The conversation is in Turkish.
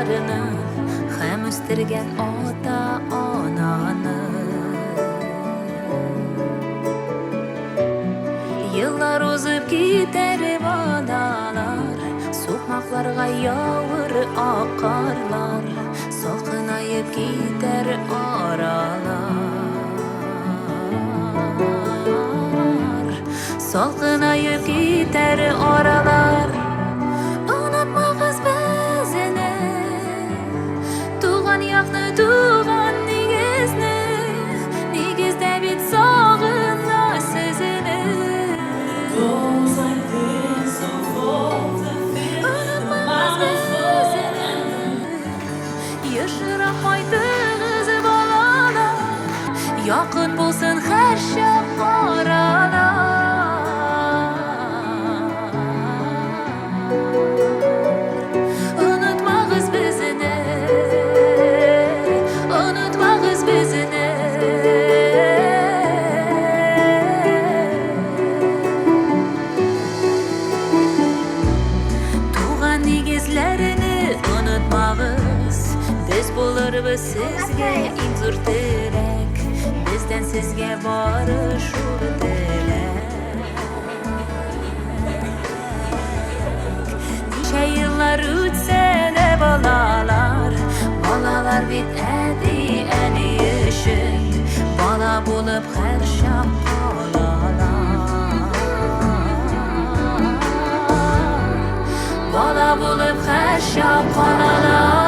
bolalarını hem üstürgen ota onanı. Yıllar uzup gider badalar, sokmaklarga yağır akarlar, salkınayıp gider aralar, salkınayıp gider aralar. Unutma kız bezini, tuğan yakны, tuğan nigizini, nigizde bit sağına sözünü. Yaşıramaydığı balalar, yakın bulsun her şey aralar. Unutma kız bizini, unutma kız bizini. Tuğan negizlerini unutmağız. Biz buluruz sizge eng zo'r tilak, bizden sizge bori shu tilak. Necha yillar o'tsa-da bolalar bitadi ani ishing, bola bo'lib har sham qolalar, bola bo'lib har sham qolalar.